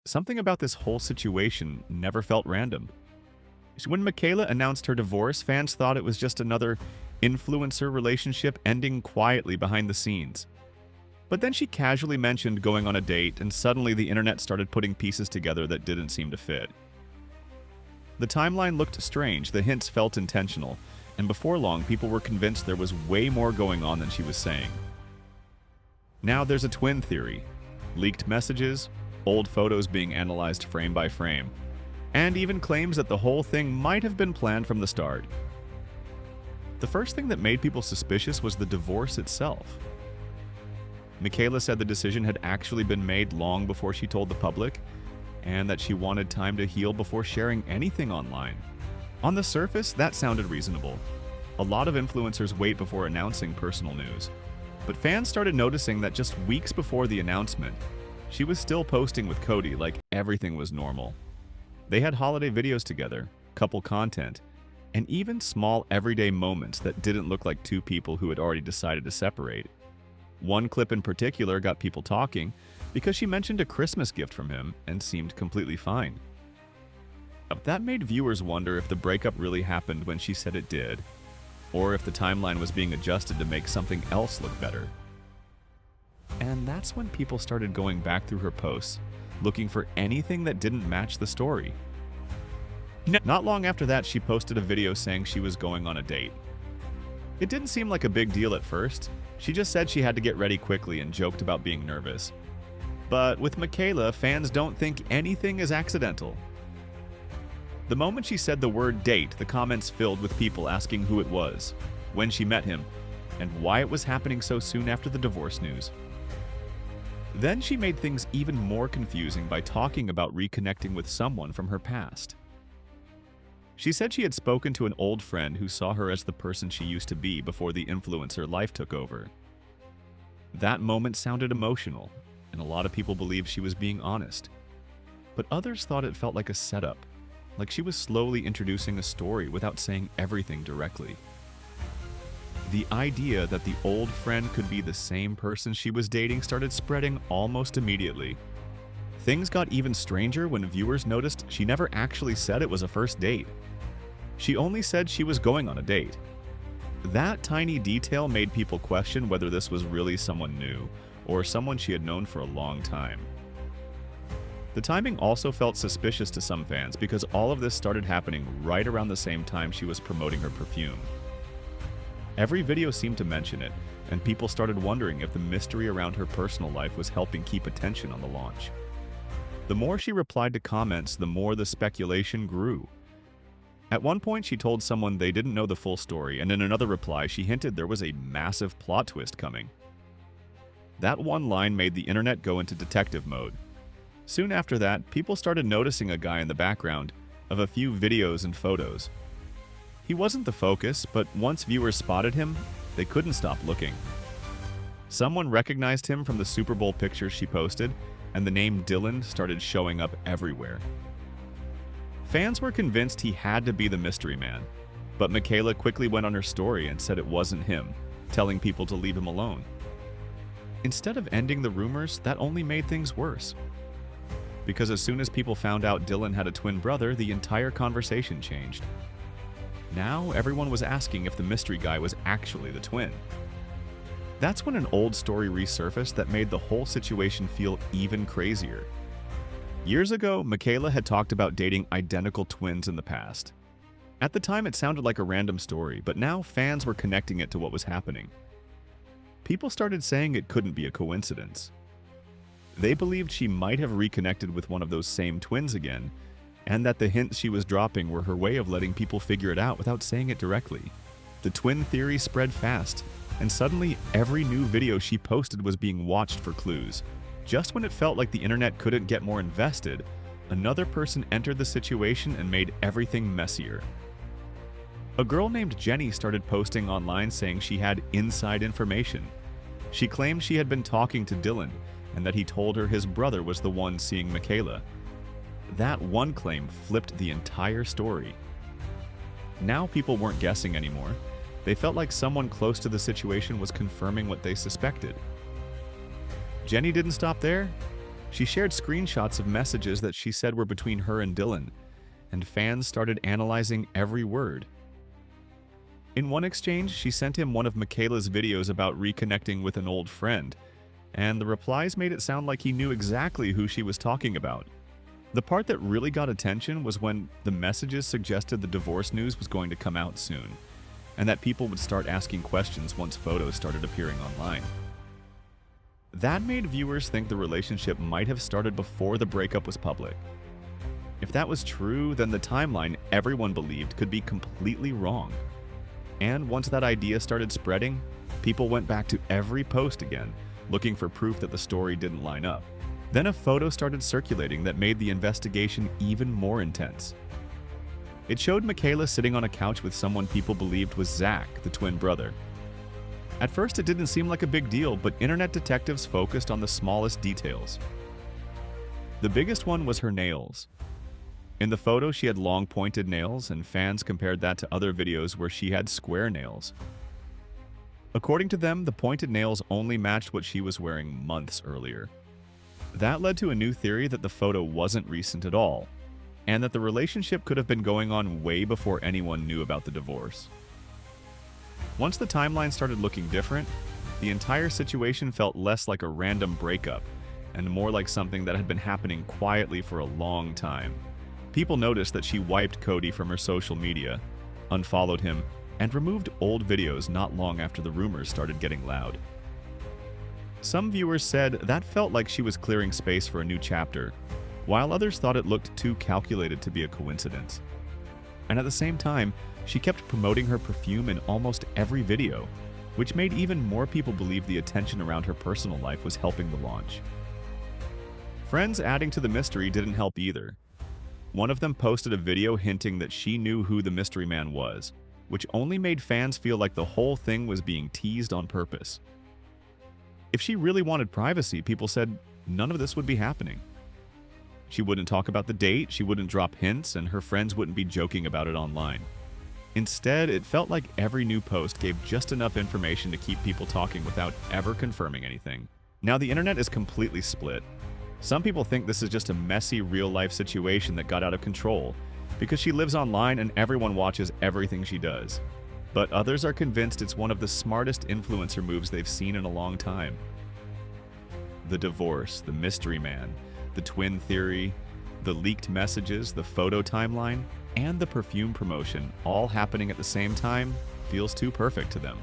something about this whole situation never felt random. When Mikayla announced her divorce, fans thought it was just another influencer relationship ending quietly behind the scenes. But then she casually mentioned going on a date, and suddenly the internet started putting pieces together that didn't seem to fit. The timeline looked strange, the hints felt intentional, and before long people were convinced there was way more going on than she was saying. Now there's a twin theory, leaked messages, old photos being analyzed frame by frame, and even claims that the whole thing might have been planned from the start. The first thing that made people suspicious was the divorce itself. Mikayla said the decision had actually been made long before she told the public, and that she wanted time to heal before sharing anything online. On the surface, that sounded reasonable. A lot of influencers wait before announcing personal news. But fans started noticing that just weeks before the announcement, she was still posting with Cody like everything was normal. They had holiday videos together, couple content, and even small everyday moments that didn't look like two people who had already decided to separate. One clip in particular got people talking because she mentioned a Christmas gift from him and seemed completely fine. That made viewers wonder if the breakup really happened when she said it did, or if the timeline was being adjusted to make something else look better. And that's when people started going back through her posts, looking for anything that didn't match the story. Not long after that, she posted a video saying she was going on a date. It didn't seem like a big deal at first. She just said she had to get ready quickly and joked about being nervous. But with Mikayla, fans don't think anything is accidental. The moment she said the word date, the comments filled with people asking who it was, when she met him, and why it was happening so soon after the divorce news. Then she made things even more confusing by talking about reconnecting with someone from her past. She said she had spoken to an old friend who saw her as the person she used to be before the influencer life took over. That moment sounded emotional, and a lot of people believed she was being honest. But others thought it felt like a setup, like she was slowly introducing a story without saying everything directly. The idea that the old friend could be the same person she was dating started spreading almost immediately. Things got even stranger when viewers noticed she never actually said it was a first date. She only said she was going on a date. That tiny detail made people question whether this was really someone new or someone she had known for a long time. The timing also felt suspicious to some fans because all of this started happening right around the same time she was promoting her perfume. Every video seemed to mention it, and people started wondering if the mystery around her personal life was helping keep attention on the launch. The more she replied to comments, the more the speculation grew. At one point, she told someone they didn't know the full story, and in another reply, she hinted there was a massive plot twist coming. That one line made the internet go into detective mode. Soon after that, people started noticing a guy in the background of a few videos and photos. He wasn't the focus, but once viewers spotted him, they couldn't stop looking. Someone recognized him from the Super Bowl pictures she posted, and the name Dylan started showing up everywhere. Fans were convinced he had to be the mystery man, but Mikayla quickly went on her story and said it wasn't him, telling people to leave him alone. Instead of ending the rumors, that only made things worse. Because as soon as people found out Dylan had a twin brother, the entire conversation changed. Now everyone was asking if the mystery guy was actually the twin. That's when an old story resurfaced that made the whole situation feel even crazier. Years ago, Mikayla had talked about dating identical twins in the past. At the time, it sounded like a random story, but now fans were connecting it to what was happening. People started saying it couldn't be a coincidence. They believed she might have reconnected with one of those same twins again, and that the hints she was dropping were her way of letting people figure it out without saying it directly. The twin theory spread fast, and suddenly every new video she posted was being watched for clues. Just when it felt like the internet couldn't get more invested, another person entered the situation and made everything messier. A girl named Jenny started posting online saying she had inside information. She claimed she had been talking to Dylan and that he told her his brother was the one seeing Mikayla. That one claim flipped the entire story. Now people weren't guessing anymore. They felt like someone close to the situation was confirming what they suspected. Jenny didn't stop there. She shared screenshots of messages that she said were between her and Dylan, and fans started analyzing every word. In one exchange, she sent him one of Mikayla's videos about reconnecting with an old friend, and the replies made it sound like he knew exactly who she was talking about. The part that really got attention was when the messages suggested the divorce news was going to come out soon, and that people would start asking questions once photos started appearing online. That made viewers think the relationship might have started before the breakup was public. If that was true, then the timeline everyone believed could be completely wrong. And once that idea started spreading, people went back to every post again, looking for proof that the story didn't line up. Then a photo started circulating that made the investigation even more intense. It showed Mikayla sitting on a couch with someone people believed was Zach, the twin brother. At first, it didn't seem like a big deal, but internet detectives focused on the smallest details. The biggest one was her nails. In the photo, she had long pointed nails, and fans compared that to other videos where she had square nails. According to them, the pointed nails only matched what she was wearing months earlier. That led to a new theory that the photo wasn't recent at all, and that the relationship could have been going on way before anyone knew about the divorce. Once the timeline started looking different, the entire situation felt less like a random breakup and more like something that had been happening quietly for a long time. People noticed that she wiped Cody from her social media, unfollowed him, and removed old videos not long after the rumors started getting loud. Some viewers said that felt like she was clearing space for a new chapter, while others thought it looked too calculated to be a coincidence. And at the same time, she kept promoting her perfume in almost every video, which made even more people believe the attention around her personal life was helping the launch. Friends adding to the mystery didn't help either. One of them posted a video hinting that she knew who the mystery man was, which only made fans feel like the whole thing was being teased on purpose. If she really wanted privacy, people said none of this would be happening. She wouldn't talk about the date, she wouldn't drop hints, and her friends wouldn't be joking about it online. Instead, it felt like every new post gave just enough information to keep people talking without ever confirming anything. Now the internet is completely split. Some people think this is just a messy real-life situation that got out of control because she lives online and everyone watches everything she does. But others are convinced it's one of the smartest influencer moves they've seen in a long time. The divorce, the mystery man, the twin theory, the leaked messages, the photo timeline, and the perfume promotion all happening at the same time feels too perfect to them.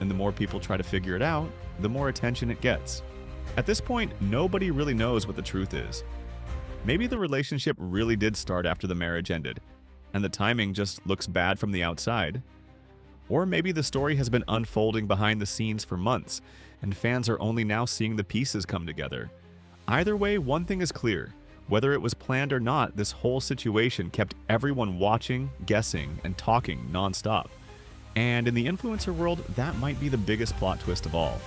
And the more people try to figure it out, the more attention it gets. At this point, nobody really knows what the truth is. Maybe the relationship really did start after the marriage ended, and the timing just looks bad from the outside. Or maybe the story has been unfolding behind the scenes for months, and fans are only now seeing the pieces come together. Either way, one thing is clear. Whether it was planned or not, this whole situation kept everyone watching, guessing, and talking nonstop. And in the influencer world, that might be the biggest plot twist of all.